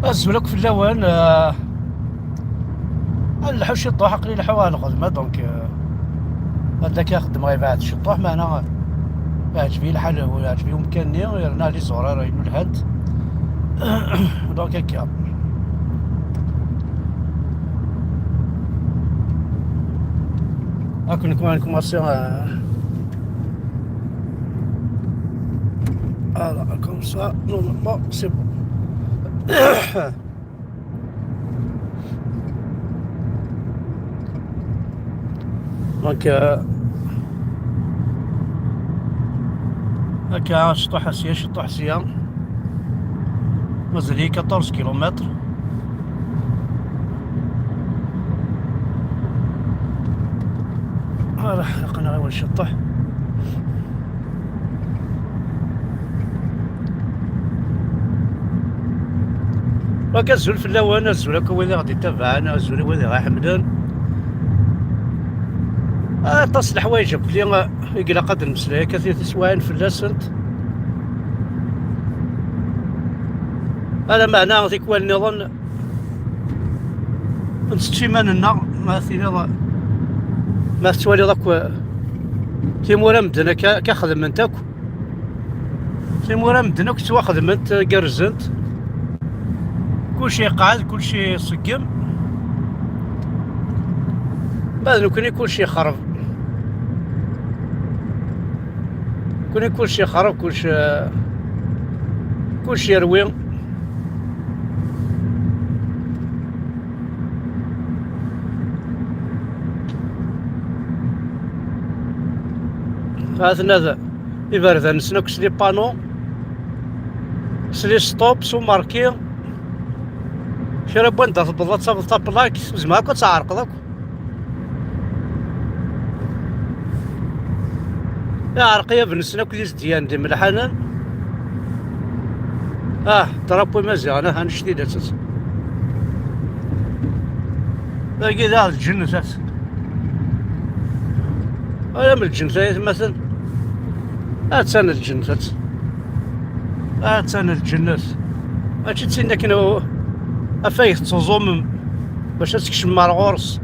الزولك في اللوان الحوش الطوح قليل حوالي الخدمة دونك هذاك يخدم غير بعد الشطوح معنا يعجبني الحال ويعجبني مكاني يرنا لي صغار ينو الهند دونك هكا هاكم كمان كوماسي فوالا كوم سا نورمالمون سي بون دونك هكا شطوح اسيا شطوح اسيا مازال هي 14 كيلومتر. راح لقينا غير شطوح راك الزول في اللوان الزول هاكا وين غادي يتابعنا الزول وين غا حمدان طاس الحوايج بلي يقلا قد المسلايا كثير تسواين في اللاسنت هذا معناه ذيك النظام نستشي مالنا ما ثينا ما تولي ذاك تيمورا مدنا كخدم انتك تيمورا مدنا كتوا خدمت قرزنت كلشي قاعد كلشي صقم بعد لو كان كلشي خرب كون كلشي خرب كلشي يروي هذا يبرد نسنا كسلي بانو سلي ستوب سو ماركي شرا بوان تضبط تصاب لايك زعما هاكا تعرق داك يا عرقية بنسنا كليس ديان دي ملحانا ترابوي مزيانة هانشتي اساس باقي ذا الجن اساس ولا من الجن مثلا تسنى الجنات تسنى الجنات هادشي تسنى كنا افايخ تصوم باش تكشم مع الغرس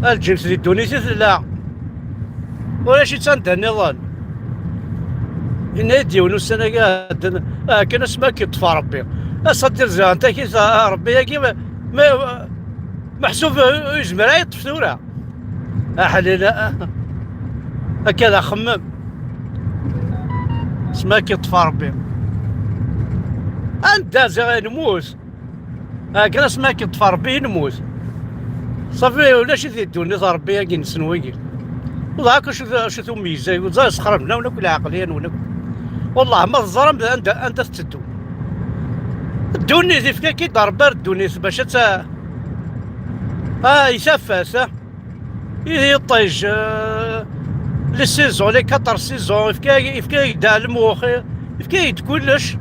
الجنس ديال الدونيسي لا ولا شي تنده النظام هنا ديونو السنة قاعد كان اسمها كيطفى ربي اصدر زان انت كي ربي كيما محسوب يزمر يطفي ثورة حلينا هكذا خمم اسمها كيطفى ربي انت زي نموت كان اسمها كيطفى ربي نموت صافي ولا شي يدوني ربي كي نسنوي والله هاكا شو ثم ميزه وزا سخربنا وناكل عقليا وناكل والله ما الظلم انت تدو الدوني ذي كي ضرب الدوني باش يسفاس يطيج لي سيزون لي 4 سيزون يفكا دا المخ يفكا كلش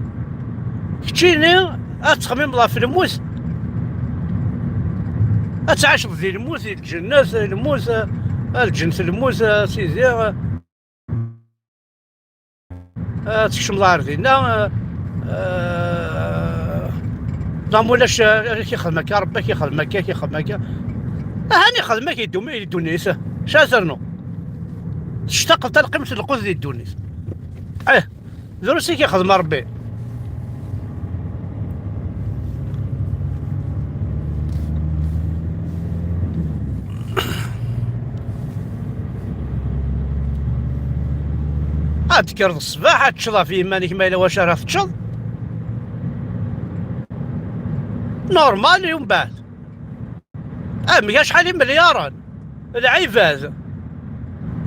كتشيني تخمم لا في الموت تعاش ذي الموت الجنات الموت الجنس الموت سيدي تكشم الارض هنا ضامولاش كيخدمك ربي كيخدمك هاني خدمك يدونيس شازرنو تشتاق حتى لقيمة القوس ديال الدونيس دروسي كيخدم ربي تكرد الصباح تشضى في مانيك ما الا واش راه تشض نورمال يوم بعد ميا شحال مليارا العباد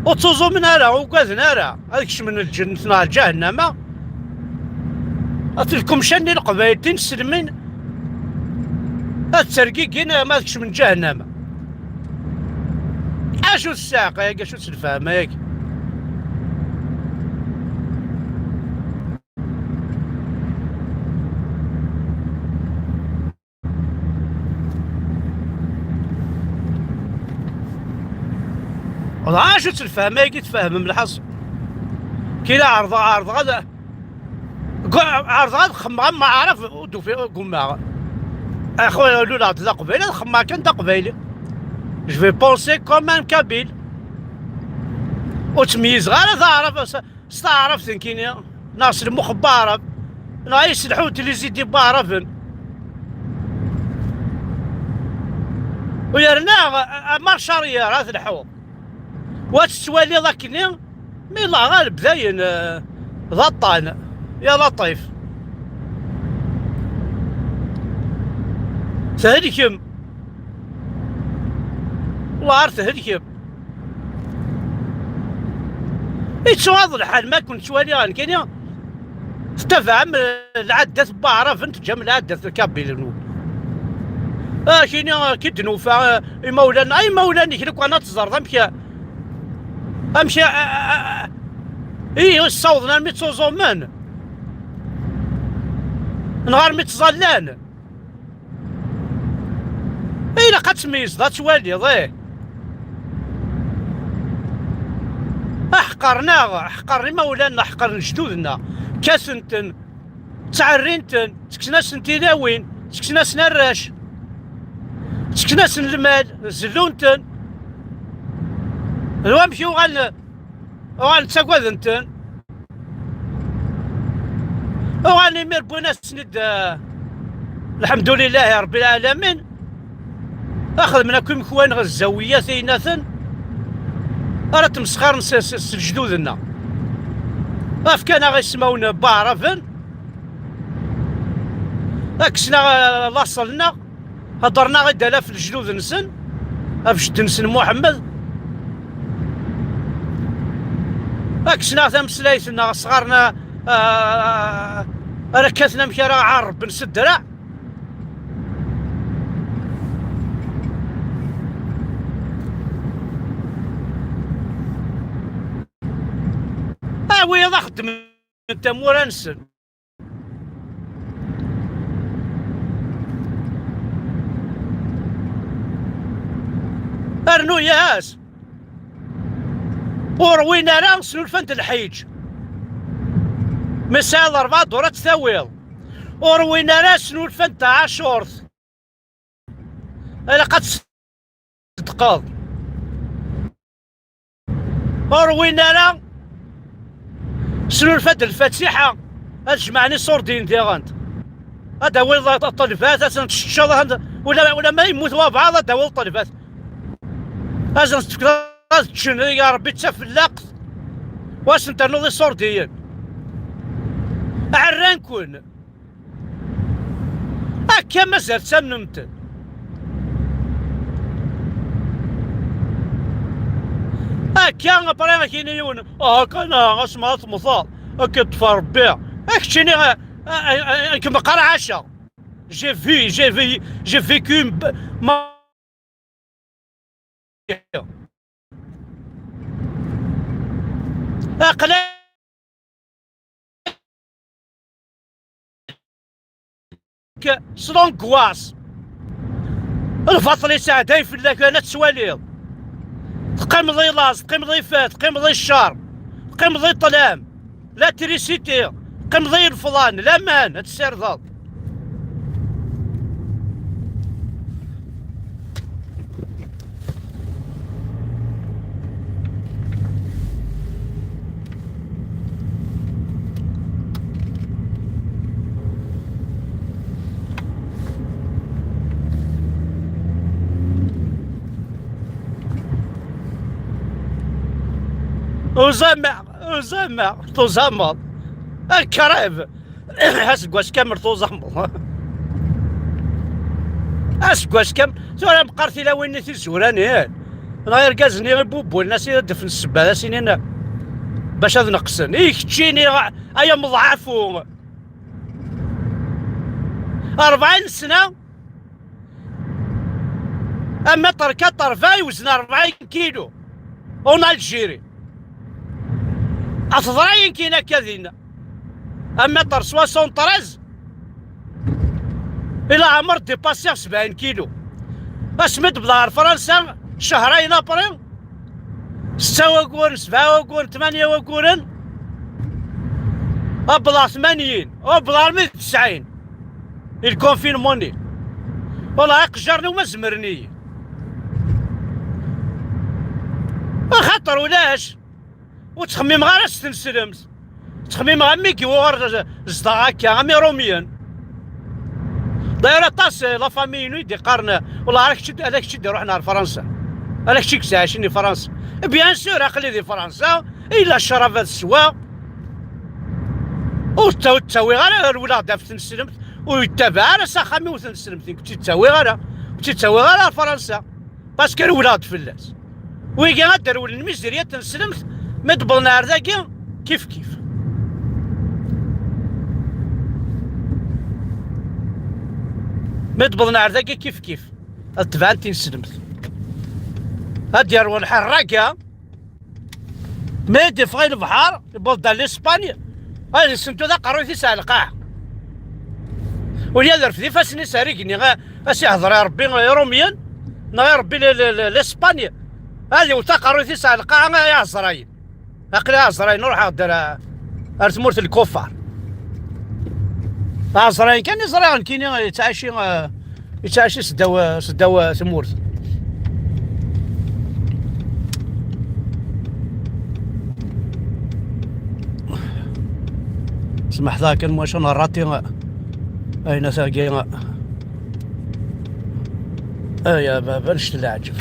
وتصوزو من هنا وكاز هنا هذاك من الجنة نار جهنم اتلكم شني القبايل تنسلمين الترقيق هنا ما من جهنم اشو الساقه ياك شو الفهم ياك والله شو تفهم ما يجي تفهم من الحظ كي لا عرض هذا عرض خمام ما عرف ودوفي قماغ اخويا لولا دا قبيله خمام كان دا قبيلي جو في بونسي كوم ان كابيل وتميز غير تعرف استعرف ثنكيني ناس المخبارة نايس الحوت اللي زيدي بعرفن ويرنا مارشارية هذا الحوت وتسوالي ذاكني ميلا غالب ذاين ضطان يا لطيف تهلكم والله عارف تهلكم يتواضع الحال ما كنت شوالي غنكيني تفهم العدة بعرف انت جم العدة كابيل النوب كيني كي دنوفا مولانا اي مولانا كي انا تزرد امشي اي صوتنا ميتوزومان نهار ميتزلان اي لا قد تميز ذات والي ضيه احقرني مولانا احقر جدودنا كاسنتن تعرينتن سكسنا سنتيلاوين سكسنا سنراش سكسنا سن المال زلونتن الوامشي وغان تساكوذنتن وغان يمير بونا سند الحمد لله يا رب العالمين اخذ منكم خوان غزاوية ثيناثن راه تمسخر جدودنا كان غيسماونا بعرفن كسنا لاصلنا هضرنا غير في الجدود نسن افشد نسن محمد كسنا تمسلايتنا صغارنا ركثنا مشي راه عرب نسد راه ويا ضغط من انت مورنسن ارنو ياس وروينا راه سنو الفنت الحيج مسال 4 دورات ثاويل وروينا راه سنو الفنت عاشورث الا قد صدقاض وروينا راه شنو الفد الفاتحة جمعني صوردين ديغانت هذا هو الطلفات هذا ولا ما يموت بعض هذا هو الطلفات هذا تشن يا ربي تسف اللقط واش انت نوضي صوردين عرانكون هكا مازال تنمت هكا برا كاين يون هكا اسمها مصاب هكا تفار بها هاكشيني كيما قرا عشا جي فيكو ما اقلا سلونكواس الفصل يساعدين في الله كانت سواليض تقيم ضي لاص تقيم ضي فات تقيم ضي الشار تقيم ضي الظلام لا تريسيتي تقيم ضي الفلان لا مان هاد السير ضاد وزمع تزمر الكريب اسكواش كامل تزمر اسكواش كام زورا مقارتي لا وين نتي زوراني غير كازني غير بوبو الناس يدفن السباله سنين باش هذا نقصن تجيني ايا مضعفو 40 سنه اما طركه طرفاي وزن 40 كيلو اون الجيري أتضرين كينا كذينا أما طر 73 إلى عمر ديباسي 70 كيلو أسمد بظهر فرنسا شهرين أبرين 6 وقون 7 وقون 8 وقون بلا 80 بلا 190 الكونفينموني والله قجرني وما زمرني خاطر ولاش وتخمم غير استنسلمت تخمم غير ميكي وغير زدا هكا غامي روميان دايره طاس لا فامي نويدي قارنا والله راك تشد هذاك تشد روحنا لفرنسا هذاك تشيك عايشين فرنسا بيان سور عقلي دي فرنسا الا الشرف السوا وتساوي غير الولاد في تنسلمت ويتبع على ساخامي وتنسلمت كنت تساوي غير فرنسا باسكو الولاد فلاس ويجي غدر ولد الميزيريا تنسلمت ما تبغنا ذاكي كيف ما تبغنا ذاكي كيف تبان تنسلمت هادي روح الحراكه ما يدي في غير البحر يبغى لاسبانيا هذا سمتو ذا قروي في ساعه القاع وليا في فاسني ساريكني اسي يهضر يا ربي روميان يا ربي لاسبانيا هذه وتقروي في ساعه القاع يا عزرايل عقلي عزرايل نروح ندير ارتمورت الكفار عزرايل كان يزرع كاين يتعاشي سداو تمورت سمح ذاك المواش انا راتي اين ساقي يا بابا نشت العجب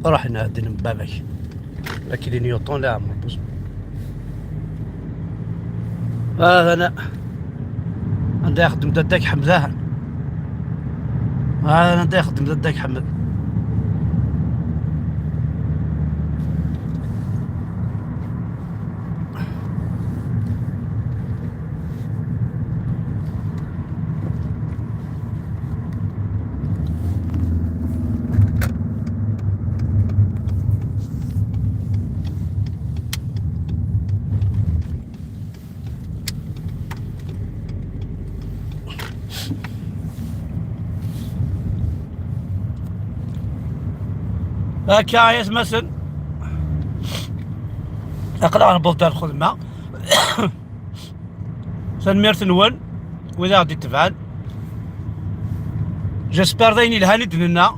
راح نهدن من بابك لكن نيوتن لا مربوط انا عندي اخدم ضدك حمزان انا عندي اخدم ضدك حمد هكا يتمثل اقلع نبض الخدمة سنميرت نون وإذا غادي تفعل جاسبر دايني الهاني دننا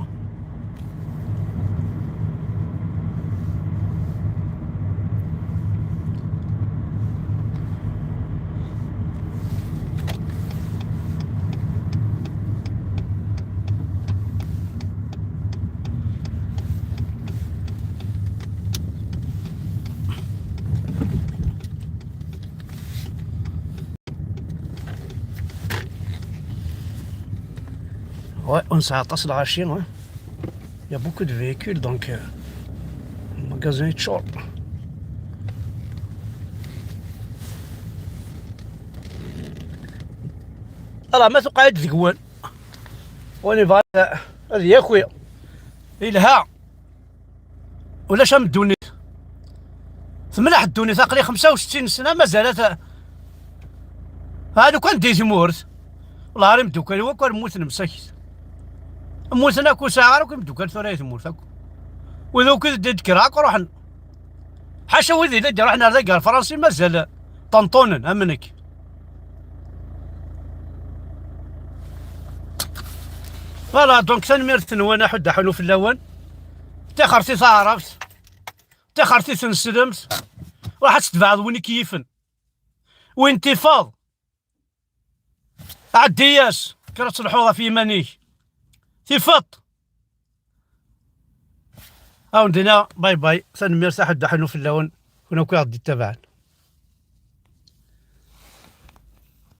Ouais, on s'attache à la Chine, ouais. Il y a beaucoup de véhicules, donc le magasin est short. راه ما تقعد ذكوان وني بغا هذه يا خويا إلها ولا شام الدونيت ثمنح الدونيت عقلي 65 سنة مازالت هادو كان ديزي مورت والله راه مدوكال هو كان موت نمسكت موتنا كل ساعة راه مدوكال ثورة تموت هاكو وذوك دكراك روحنا حاشا وذي لا رحنا ذاك الفرنسي مازال طنطونن امنك فوالا دونك تنميرت وانا حد حلو في اللون تاخرتي تعرفت تاخرتي تنسلمت راح تتبعض وين كيفن وين تفاض عدياس كرت الحوضه في مانيك تفط هاو ندينا باي باي تنميرت حد حلو في اللون كنا كي غادي تبعنا